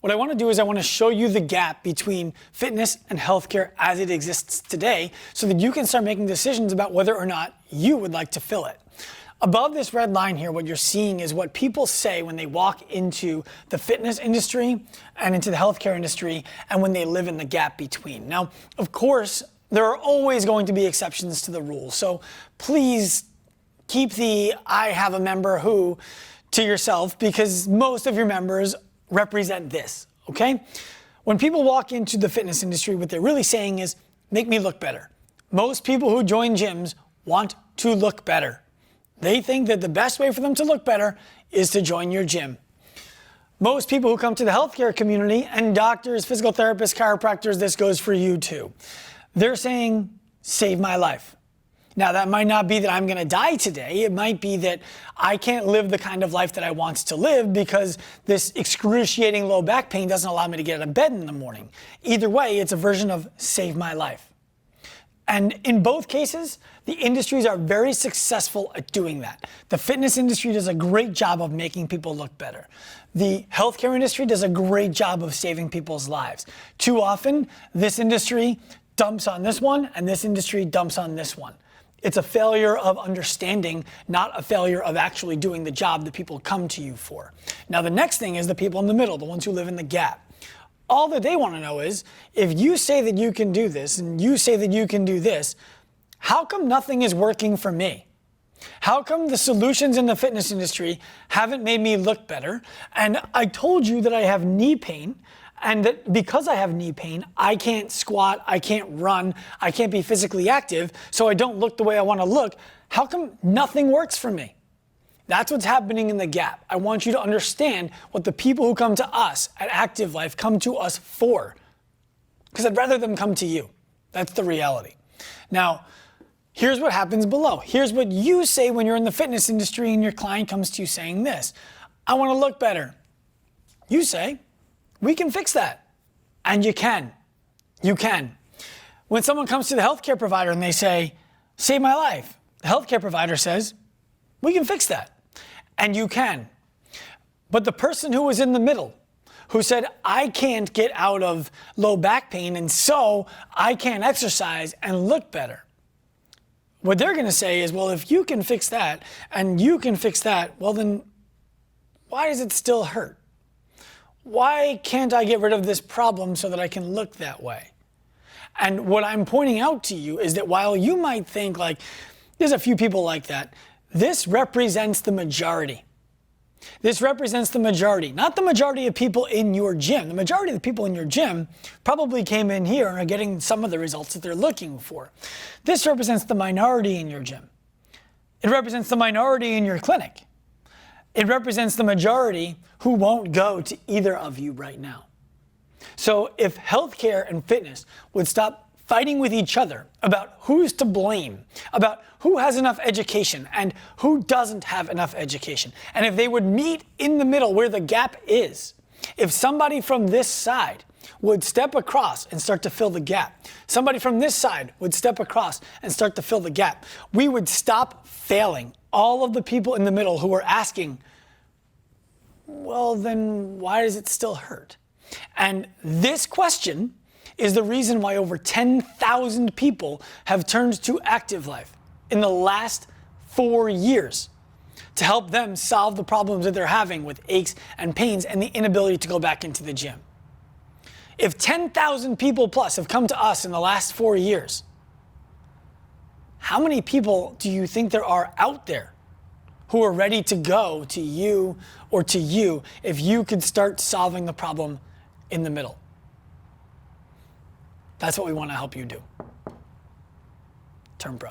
What I want to do is I want to show you the gap between fitness and healthcare as it exists today so that you can start making decisions about whether or not you would like to fill it. Above this red line here, what you're seeing is what people say when they walk into the fitness industry and into the healthcare industry and when they live in the gap between. Now, of course, there are always going to be exceptions to the rule. So please keep the I have a member who to yourself, because most of your members represent this, okay? When people walk into the fitness industry, what they're really saying is, make me look better. Most people who join gyms want to look better. They think that the best way for them to look better is to join your gym. Most people who come to the healthcare community, and doctors, physical therapists, chiropractors, this goes for you too. They're saying, save my life. Now, that might not be that I'm going to die today. It might be that I can't live the kind of life that I want to live because this excruciating low back pain doesn't allow me to get out of bed in the morning. Either way, it's a version of save my life. And in both cases, the industries are very successful at doing that. The fitness industry does a great job of making people look better. The healthcare industry does a great job of saving people's lives. Too often, this industry dumps on this one, and this industry dumps on this one. It's a failure of understanding, not a failure of actually doing the job that people come to you for. Now, the next thing is the people in the middle, the ones who live in the gap. All that they want to know is, if you say that you can do this and you say that you can do this, how come nothing is working for me? How come the solutions in the fitness industry haven't made me look better? And I told you that I have knee pain, and that because I have knee pain, I can't squat, I can't run, I can't be physically active, so I don't look the way I want to look. How come nothing works for me? That's what's happening in the gap. I want you to understand what the people who come to us at Active Life come to us for. Because I'd rather them come to you. That's the reality. Now, here's what happens below. Here's what you say when you're in the fitness industry and your client comes to you saying this. I want to look better. You say, we can fix that. And you can. You can. When someone comes to the healthcare provider and they say, save my life, the healthcare provider says, we can fix that. And you can. But the person who was in the middle, who said, I can't get out of low back pain, and so I can't exercise and look better. What they're going to say is, well, if you can fix that and you can fix that, well, then why does it still hurt? Why can't I get rid of this problem so that I can look that way? And what I'm pointing out to you is that while you might think like, there's a few people like that, this represents the majority. This represents the majority, not the majority of people in your gym. The majority of the people in your gym probably came in here and are getting some of the results that they're looking for. This represents the minority in your gym. It represents the minority in your clinic. It represents the majority who won't go to either of you right now. So if healthcare and fitness would stop fighting with each other about who's to blame, about who has enough education and who doesn't have enough education, and if they would meet in the middle where the gap is, if somebody from this side would step across and start to fill the gap, somebody from this side would step across and start to fill the gap, we would stop failing all of the people in the middle who are asking, well, then why does it still hurt? And this question is the reason why over 10,000 people have turned to Active Life in the last 4 years to help them solve the problems that they're having with aches and pains and the inability to go back into the gym. If 10,000 people plus have come to us in the last 4 years, how many people do you think there are out there who are ready to go to you or to you if you could start solving the problem in the middle? That's what we want to help you do. Turn pro.